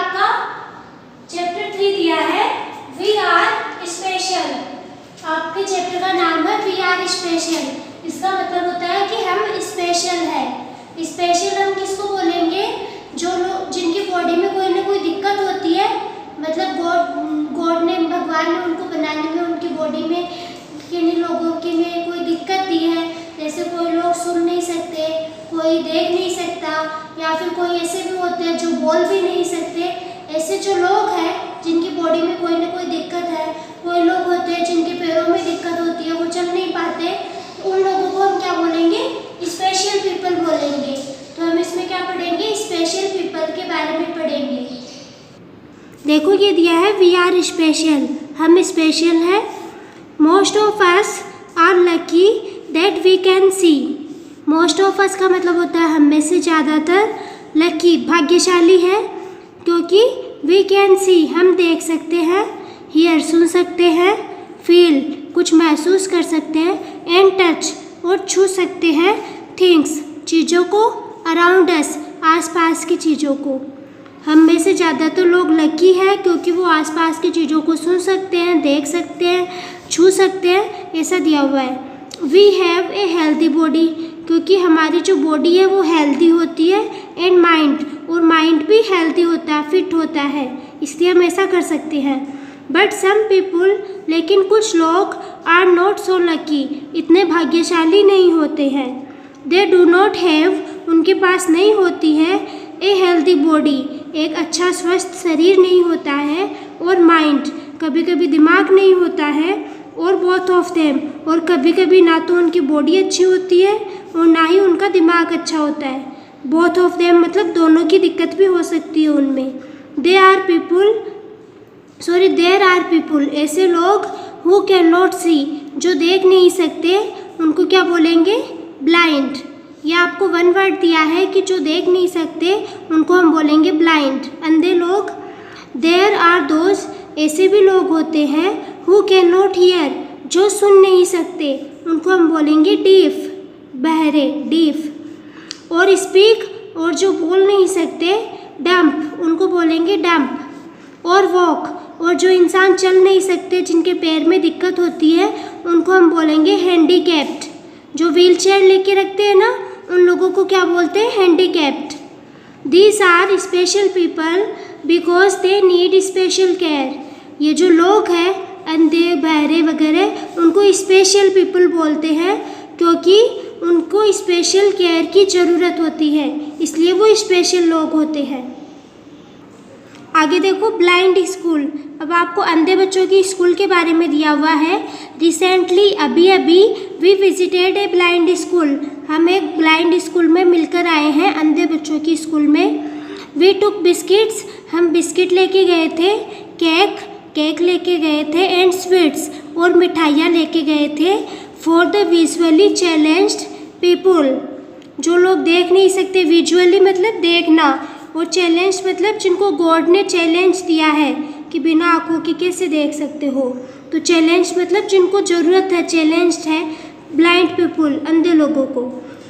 आपका चैप्टर 3 दिया है वी आर स्पेशल। आपके चैप्टर का नाम है वी आर स्पेशल। इसका मतलब होता है कि हम स्पेशल है। स्पेशल हम किसको बोलेंगे? जो लोग जिनकी बॉडी में कोई ना कोई दिक्कत होती है, मतलब गॉड ने, भगवान ने उनको बनाने में, उनकी बॉडी में किन लोगों की में कोई दिक्कत दी है। जैसे कोई लोग सुन नहीं सकते, कोई देख नहीं सकता, या फिर कोई ऐसे भी होते हैं जो बोल भी नहीं सकते। ऐसे जो लोग हैं जिनकी बॉडी में कोई ना कोई दिक्कत है, कोई लोग होते हैं जिनके पैरों में दिक्कत होती है, वो चल नहीं पाते, तो उन लोगों को हम क्या बोलेंगे? स्पेशल पीपल बोलेंगे। तो हम इसमें क्या पढ़ेंगे? स्पेशल पीपल के बारे में पढ़ेंगे। देखो ये दिया है वी आर स्पेशल, हम स्पेशल है। Most of us are lucky that we can see. Most of us का मतलब होता है हम में से ज़्यादातर, लकी भाग्यशाली है, क्योंकि वी कैन सी हम देख सकते हैं, हियर सुन सकते हैं, फील कुछ महसूस कर सकते हैं, एंड टच और छू सकते हैं, थिंग्स चीज़ों को, अराउंड अस आसपास की चीज़ों को। हम में से ज़्यादातर लोग लकी है क्योंकि वो आसपास की चीज़ों को सुन सकते हैं, देख सकते हैं, छू सकते हैं, ऐसा दिया हुआ है। We have a healthy body, क्योंकि हमारी जो बॉडी है वो हेल्दी होती है, एंड माइंड, और माइंड भी हेल्दी होता है, फिट होता है, इसलिए हम ऐसा कर सकते हैं। बट सम पीपुल, लेकिन कुछ लोग, आर नॉट सो लकी, इतने भाग्यशाली नहीं होते हैं। दे डू नॉट हैव, उनके पास नहीं होती है, ए हेल्दी बॉडी, एक अच्छा स्वस्थ शरीर नहीं होता है, और माइंड, कभी कभी दिमाग नहीं होता है, और बोथ ऑफ देम, और कभी कभी ना तो उनकी बॉडी अच्छी होती है और ना ही उनका दिमाग अच्छा होता है। बोथ ऑफ देम मतलब दोनों की दिक्कत भी हो सकती है उनमें। देयर आर पीपुल, ऐसे लोग हु कैन नॉट सी, जो देख नहीं सकते, उनको क्या बोलेंगे? ब्लाइंड। यह आपको वन वर्ड दिया है कि जो देख नहीं सकते उनको हम बोलेंगे ब्लाइंड, अंधे लोग। देयर आर दोज, ऐसे भी लोग होते हैं, हु कैन नॉट हियर, जो सुन नहीं सकते, उनको हम बोलेंगे डीफ, बहरे, डीफ। और स्पीक, और जो बोल नहीं सकते, डम्प, उनको बोलेंगे डम्प। और वॉक, और जो इंसान चल नहीं सकते, जिनके पैर में दिक्कत होती है, उनको हम बोलेंगे हैंडीकैप्ड। जो व्हील चेयर लेके रखते हैं ना, उन लोगों को क्या बोलते हैं? Handicapped. These are special people because they need special care. ये जो लोग हैं अंधे, बहरे वगैरह, उनको स्पेशल पीपल बोलते हैं क्योंकि उनको स्पेशल केयर की ज़रूरत होती है, इसलिए वो स्पेशल लोग होते हैं। आगे देखो ब्लाइंड स्कूल। अब आपको अंधे बच्चों की स्कूल के बारे में दिया हुआ है। रिसेंटली, अभी we visited a blind school, हम एक ब्लाइंड स्कूल में मिलकर आए हैं, अंधे बच्चों की स्कूल में। वी टुक बिस्किट्स, हम बिस्किट लेके गए थे, केक लेके गए थे, एंड स्वीट्स, और मिठाइयाँ लेके गए थे, for the visually challenged people, जो लोग देख नहीं सकते। विजुअली मतलब देखना, और चैलेंज मतलब जिनको गॉड ने चैलेंज दिया है कि बिना आँखों के कैसे देख सकते हो। तो चैलेंज मतलब जिनको ज़रूरत है, चैलेंज्ड है, ब्लाइंड पीपुल, अंधे लोगों को।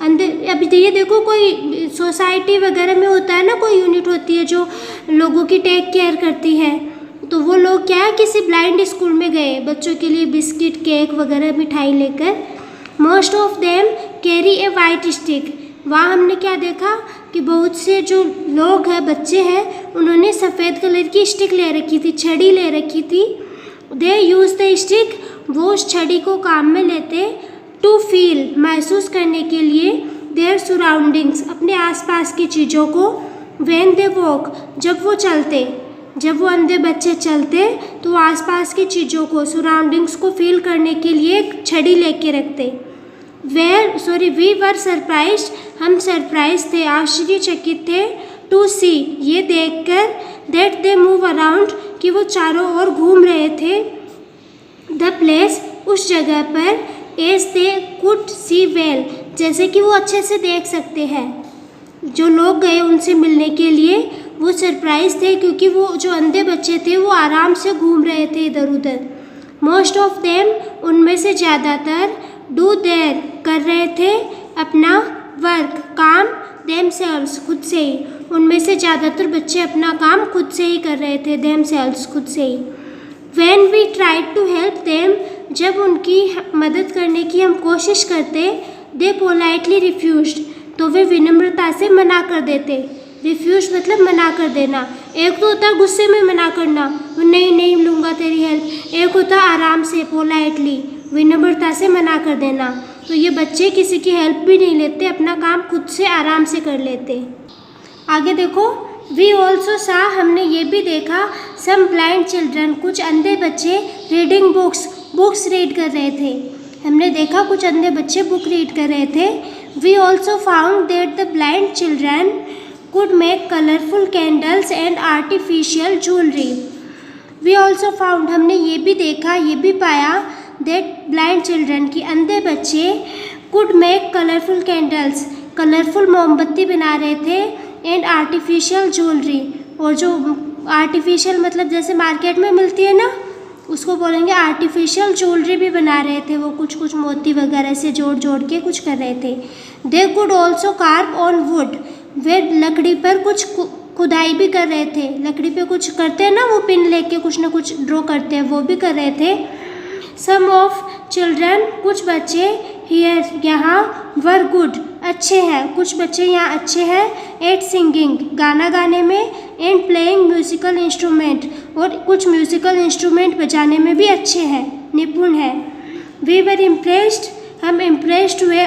अंधे, अभी ये देखो कोई सोसाइटी वगैरह में होता है ना, कोई यूनिट होती है जो लोगों की टेक केयर करती है, तो वो लोग क्या है, किसी ब्लाइंड स्कूल में गए बच्चों के लिए बिस्किट, केक वगैरह मिठाई लेकर। Most of them carry A white stick, वहाँ हमने क्या देखा कि बहुत से जो लोग हैं, बच्चे हैं, उन्होंने सफ़ेद कलर की स्टिक ले रखी थी, छड़ी ले रखी थी। दे यूज़ द स्टिक, वो उस छड़ी को काम में लेते, टू फील, महसूस करने के लिए, देयर सराउंडिंग्स, अपने आसपास की चीज़ों को, व्हेन दे वॉक, जब वो चलते, जब वो अंधे बच्चे चलते तो आसपास की चीज़ों को, सराउंडिंग्स को फील करने के लिए एक छड़ी लेके रखते। वी वर सरप्राइज्ड, हम सरप्राइज थे, आश्चर्यचकित थे, टू सी, ये देखकर, दैट दे मूव अराउंड, कि वो चारों ओर घूम रहे थे, द प्लेस, उस जगह पर, as they could see well, जैसे कि वो अच्छे से देख सकते हैं। जो लोग गए उनसे मिलने के लिए, वो सरप्राइज थे क्योंकि वो जो अंधे बच्चे थे वो आराम से घूम रहे थे इधर उधर। मोस्ट ऑफ देम, उनमें से ज़्यादातर, डू देयर, कर रहे थे अपना वर्क, काम, देमसेल्व्स, खुद से ही, उनमें से ज़्यादातर बच्चे अपना काम खुद से ही कर रहे थे, themselves, खुद से ही। When we tried to help them, जब उनकी मदद करने की हम कोशिश करते, they politely refused, तो वे विनम्रता से मना कर देते। रिफ्यूज मतलब मना कर देना। एक तो होता है गुस्से में मना करना, नहीं नहीं लूँगा तेरी हेल्प। एक होता है आराम से, पोलाइटली, विनम्रता से मना कर देना। तो ये बच्चे किसी की हेल्प भी नहीं लेते, अपना काम खुद से आराम से कर लेते। आगे देखो, वी ऑल्सो सा, हमने ये भी देखा, सम ब्लाइंड चिल्ड्रन, कुछ अंधे बच्चे, रीडिंग बुक्स रीड कर रहे थे। हमने देखा कुछ अंधे बच्चे बुक रीड कर रहे थे। We also found that the blind children could make colorful candles and artificial jewelry. We also found, हमने ये भी देखा, ये भी पाया, that blind children, की अंधे बच्चे could make colorful candles, colourful मोमबत्ती बना रहे थे, and artificial jewelry, और जो आर्टिफिशियल मतलब जैसे मार्केट में मिलती है ना, उसको बोलेंगे आर्टिफिशियल ज्वेलरी भी बना रहे थे। वो कुछ मोती वगैरह से जोड़ के कुछ कर रहे थे। They could also carve on wood, they लकड़ी पर कुछ खुदाई भी कर रहे थे। लकड़ी पे कुछ करते हैं ना, वो पिन लेके कुछ ना कुछ ड्रॉ करते हैं, वो भी कर रहे थे। सम ऑफ चिल्ड्रन, कुछ बच्चे, हियर, यहाँ, वर गुड, अच्छे हैं, कुछ बच्चे यहाँ अच्छे हैं, एट सिंगिंग, गाना गाने में, एंड प्लेइंग म्यूजिकल इंस्ट्रूमेंट, और कुछ म्यूजिकल इंस्ट्रूमेंट बजाने में भी अच्छे हैं, निपुण हैं। वी वर इम्प्रेस्ड, हम इम्प्रेस्ड हुए,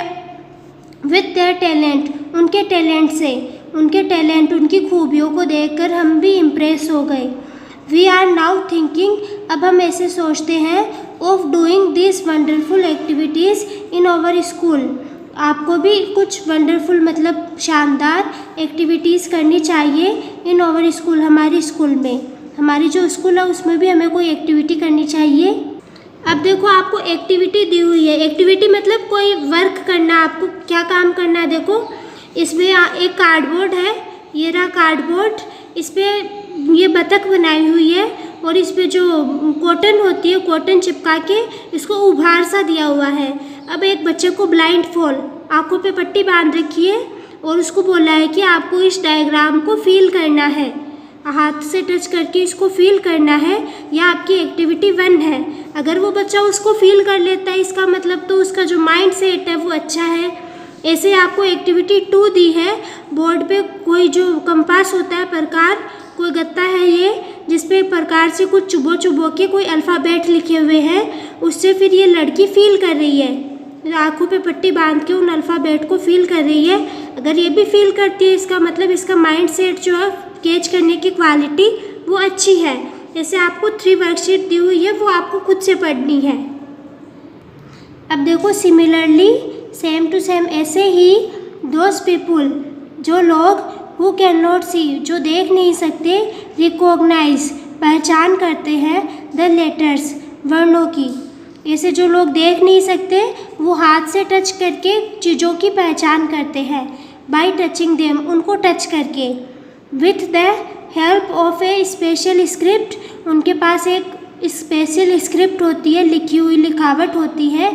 विथ देयर टैलेंट, उनके टैलेंट से, उनके टैलेंट, उनकी खूबियों को देखकर हम भी इम्प्रेस हो गए। वी आर नाउ थिंकिंग, अब हम ऐसे सोचते हैं, of doing this wonderful activities in our school, आपको भी कुछ वंडरफुल मतलब शानदार एक्टिविटीज़ करनी चाहिए इन आवर स्कूल, हमारे स्कूल में, हमारी जो स्कूल है उसमें भी हमें कोई एक्टिविटी करनी चाहिए। अब देखो आपको एक्टिविटी दी हुई है, एक्टिविटी मतलब कोई वर्क करना, आपको क्या काम करना है। देखो इसमें एक कार्डबोर्ड है, ये रहा कार्डबोर्ड, इस पर ये बतख बनाई हुई है, और इस पर जो कॉटन होती है, कॉटन चिपका के इसको उभार सा दिया हुआ है। अब एक बच्चे को ब्लाइंड फॉल, आँखों पे पट्टी बांध रखी है, और उसको बोला है कि आपको इस डायग्राम को फील करना है, हाथ से टच करके इसको फील करना है, यह आपकी एक्टिविटी 1 है। अगर वो बच्चा उसको फील कर लेता है, इसका मतलब तो उसका जो माइंड सेट है वो अच्छा है। ऐसे आपको एक्टिविटी 2 दी है, बोर्ड पे कोई जो कंपास होता है प्रकार, कोई गत्ता है ये, जिसपे प्रकार से कुछ चुबो के कोई अल्फ़ाबेट लिखे हुए हैं, उससे फिर ये लड़की फील कर रही है, आँखों पे पट्टी बांध के उन अल्फ़ाबेट को फील कर रही है। अगर ये भी फील करती है, इसका मतलब इसका माइंड सेट जो है, कैच करने की क्वालिटी वो अच्छी है। जैसे आपको 3 वर्कशीट दी हुई है, वो आपको खुद से पढ़नी है। अब देखो सिमिलरली, सेम टू सेम, ऐसे ही दोज पीपुल, जो लोग, हु कैन नॉट सी, जो देख नहीं सकते, रिकॉग्नाइज, पहचान करते हैं, द लेटर्स, वर्णों की। ऐसे जो लोग देख नहीं सकते, वो हाथ से टच करके चीज़ों की पहचान करते हैं, बाय टचिंग देम, उनको टच करके। With the help of A special script, उनके पास एक स्पेशल स्क्रिप्ट होती है, लिखी हुई लिखावट होती है,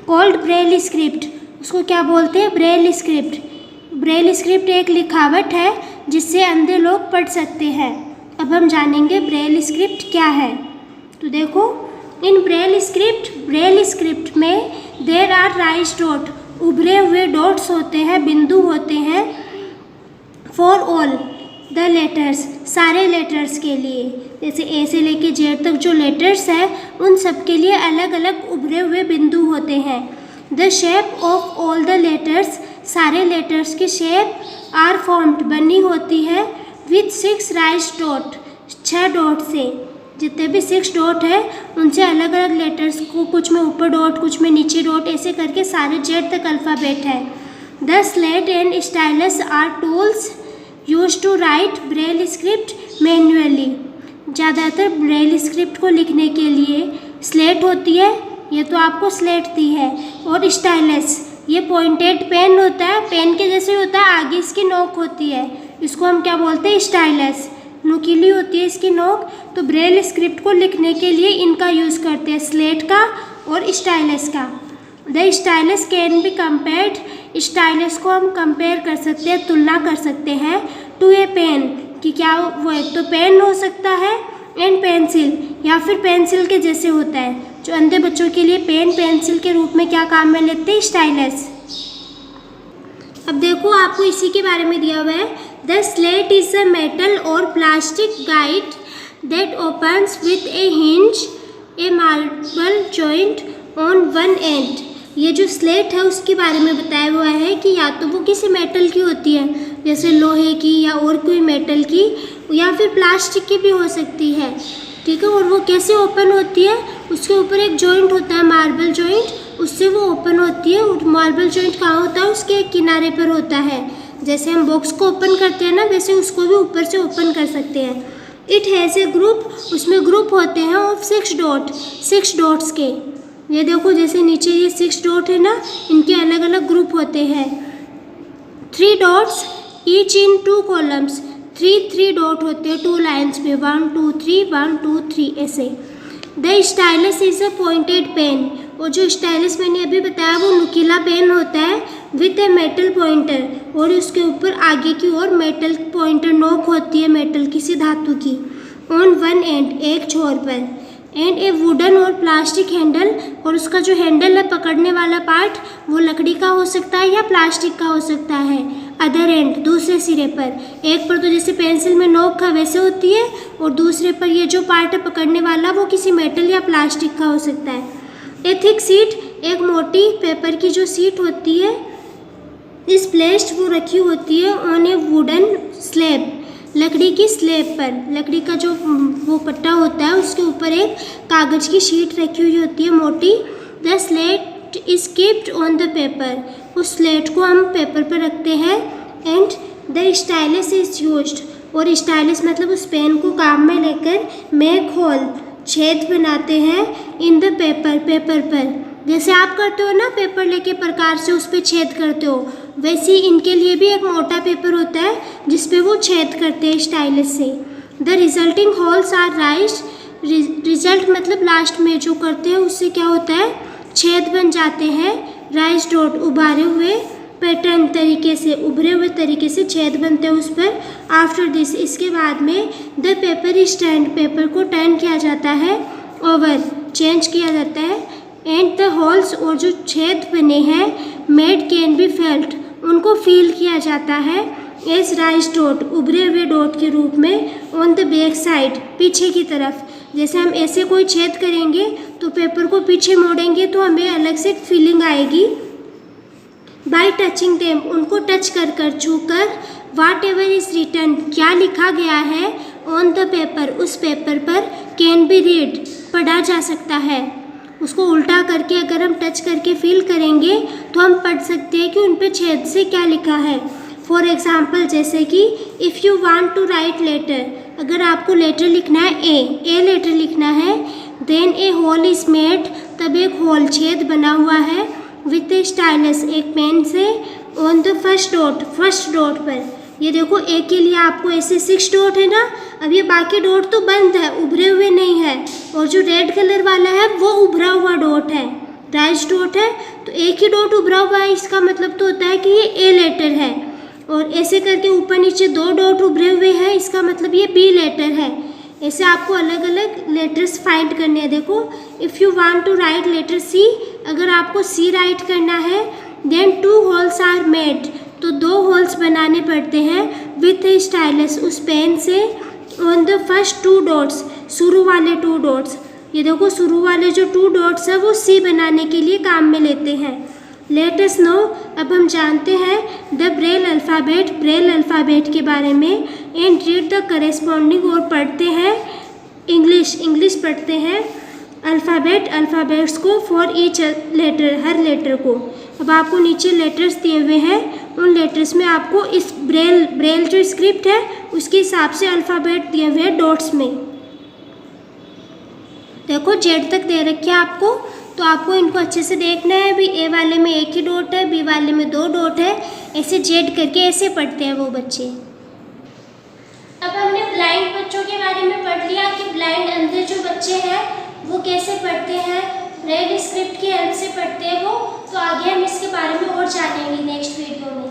कॉल्ड ब्रेल स्क्रिप्ट, उसको क्या बोलते हैं, ब्रेल स्क्रिप्ट। ब्रेल स्क्रिप्ट एक लिखावट है जिससे अंधे लोग पढ़ सकते हैं। अब हम जानेंगे ब्रेल स्क्रिप्ट क्या है। तो देखो, इन ब्रेल स्क्रिप्ट में देर आर राइज डॉट, उभरे हुए डॉट्स होते हैं, बिंदु होते हैं, फॉर ऑल द लेटर्स, सारे लेटर्स के लिए। जैसे ए से लेके जेड तक जो लेटर्स हैं, उन सब के लिए अलग अलग उभरे हुए बिंदु होते हैं। The shape of all the letters, सारे लेटर्स की शेप आर फॉर्म्ड, बनी होती है, विथ 6 राइज डॉट, 6 डॉट से। जितने भी 6 डॉट है उनसे अलग अलग लेटर्स को, कुछ में ऊपर डॉट, कुछ में नीचे डॉट, ऐसे करके सारे जेड तक अल्फ़ाबेट है। The slate and stylus are tools use to write Braille script manually. ज़्यादातर ब्रेल स्क्रिप्ट को लिखने के लिए स्लेट होती है, ये तो आपको स्लेट दी है, और स्टाइलस, ये पॉइंटेड पेन होता है, पेन के जैसे होता है, आगे इसकी नोक होती है, इसको हम क्या बोलते हैं, स्टाइलस, नुकीली होती है इसकी नोक। तो ब्रेल स्क्रिप्ट को लिखने के लिए इनका यूज़ करते हैं, स्लेट का और स्टाइलस का। The stylus can be compared, stylus को हम कंपेयर कर सकते हैं, तुलना कर सकते हैं, टू ए पेन, कि क्या वो एक तो पेन हो सकता है एंड पेंसिल, या फिर पेंसिल के जैसे होता है। जो अंधे बच्चों के लिए पेन पेंसिल के रूप में क्या काम में लेते हैं, स्टाइलस। अब देखो आपको इसी के बारे में दिया हुआ है, the slate is a metal और plastic guide that opens with a hinge a marble joint on one end. ये जो स्लेट है उसके बारे में बताया हुआ है कि या तो वो किसी मेटल की होती है, जैसे लोहे की या और कोई मेटल की, या फिर प्लास्टिक की भी हो सकती है, ठीक है। और वो कैसे ओपन होती है, उसके ऊपर एक जॉइंट होता है मार्बल जॉइंट, उससे वो ओपन होती है। और मार्बल जॉइंट कहाँ होता है, उसके एक किनारे पर होता है। जैसे हम बॉक्स को ओपन करते हैं ना, वैसे उसको भी ऊपर से ओपन कर सकते हैं। इट हैज़ ए ग्रुप, उसमें ग्रुप होते हैं ऑफ 6 डॉट्स के। ये देखो जैसे नीचे ये 6 डॉट है ना, इनके अलग अलग ग्रुप होते हैं। 3 dots each in 2 columns, 3 dot होते हैं 2 लाइन्स पे, 1 2 3 1 2 3 ऐसे। The stylus is a pointed pen, और जो स्टाइलस मैंने अभी बताया वो नुकीला पेन होता है विथ ए मेटल पॉइंटर, और उसके ऊपर आगे की ओर मेटल पॉइंटर नोक होती है मेटल किसी धातु की, ऑन वन एंड एक छोर पर, एंड ए वुडन और प्लास्टिक हैंडल, और उसका जो हैंडल है पकड़ने वाला पार्ट वो लकड़ी का हो सकता है या प्लास्टिक का हो सकता है। अदर एंड दूसरे सिरे पर, एक पर तो जैसे पेंसिल में नोक का वैसे होती है, और दूसरे पर ये जो पार्ट है पकड़ने वाला वो किसी मेटल या प्लास्टिक का हो सकता है। ए थिक सीट, एक मोटी पेपर की जो सीट होती है, इस प्लेस्ड वो रखी होती है ऑन ए वुडन स्लैब, लकड़ी की स्लैब पर, लकड़ी का जो वो पट्टा होता है उसके ऊपर एक कागज़ की शीट रखी हुई होती है मोटी। The slate is keeped on the paper, उस स्लेट को हम पेपर पर रखते हैं। And the stylus is used, और स्टाइलस मतलब उस पेन को काम में लेकर मेक होल, छेद बनाते हैं इन द पेपर पर, जैसे आप करते हो ना पेपर लेके प्रकार से उस पर छेद करते हो, वैसे ही इनके लिए भी एक मोटा पेपर होता है जिस पे वो छेद करते हैं स्टाइलस से। The resulting holes are raised, result मतलब लास्ट में जो करते हैं उससे क्या होता है, छेद बन जाते हैं। राइज डॉट, उभारे हुए पैटर्न तरीके से, उभरे हुए तरीके से छेद बनते हैं उस पर। आफ्टर दिस, इसके बाद में the paper is turned, paper को टर्न किया जाता है, ओवर चेंज किया जाता है। एंड द होल्स, और जो छेद बने हैं, मेड कैन बी फेल्ट, उनको फील किया जाता है एज राइज डॉट, उभरे हुए डॉट के रूप में, ऑन द बैक साइड, पीछे की तरफ। जैसे हम ऐसे कोई छेद करेंगे तो पेपर को पीछे मोड़ेंगे तो हमें अलग से फीलिंग आएगी। बाय टचिंग देम, उनको टच कर छू कर, वाट एवर इज रिटन, क्या लिखा गया है, ऑन द पेपर, उस पेपर पर, कैन बी रीड, पढ़ा जा सकता है। उसको उल्टा करके अगर हम टच करके फील करेंगे तो हम पढ़ सकते हैं कि उन पे छेद से क्या लिखा है। फॉर एग्ज़ाम्पल, जैसे कि if you want to write letter, अगर आपको लेटर लिखना है ए लेटर लिखना है, then a hole is made, तब एक होल छेद बना हुआ है, विथ ए स्टाइलस, एक पेन से, ऑन द फर्स्ट डॉट पर। ये देखो ए के लिए आपको ऐसे 6 डॉट है ना, अब ये बाकी डॉट तो बंद है, उभरे हुए नहीं है, और जो रेड कलर वाला है वो उभरा हुआ डॉट है, राइज डॉट है, तो एक ही डॉट उभरा हुआ है, इसका मतलब तो होता है कि ये ए लेटर है। और ऐसे करके ऊपर नीचे 2 डॉट उभरे हुए हैं, इसका मतलब ये बी लेटर है। ऐसे आपको अलग अलग लेटर्स फाइंड करने हैं। देखो, if you want to write letter C, अगर आपको सी राइट करना है, देन 2 होल्स आर मेड, तो 2 होल्स बनाने पड़ते हैं विथ ए स्टाइलस, उस पेन से, ऑन द फर्स्ट 2 डॉट्स, शुरू वाले 2 डॉट्स। ये देखो शुरू वाले जो 2 डॉट्स है वो सी बनाने के लिए काम में लेते हैं। लेट अस नो, अब हम जानते हैं द ब्रेल अल्फ़ाबेट के बारे में, एंड रीड द करेस्पॉन्डिंग, और पढ़ते हैं इंग्लिश पढ़ते हैं अल्फ़ाबेट्स को, फॉर ईच लेटर, हर लेटर को। अब आपको नीचे लेटर्स दिए हुए हैं, उन लेटर्स में आपको इस ब्रेल जो स्क्रिप्ट है उसके हिसाब से अल्फ़ाबेट दिए हुए हैं डॉट्स में। देखो जेड तक दे रखे हैं आपको, तो आपको इनको अच्छे से देखना है। भी ए वाले में 1 ही डॉट है, बी वाले में 2 डॉट है, ऐसे जेड करके ऐसे पढ़ते हैं वो बच्चे। अब हमने ब्लाइंड बच्चों के बारे में पढ़ लिया कि ब्लाइंड अंधे जो बच्चे हैं वो कैसे पढ़ते हैं, ब्रेल स्क्रिप्ट की हेल्प से पढ़ते हैं वो। तो आगे हम इसके बारे में और जानेंगे नेक्स्ट वीडियो में।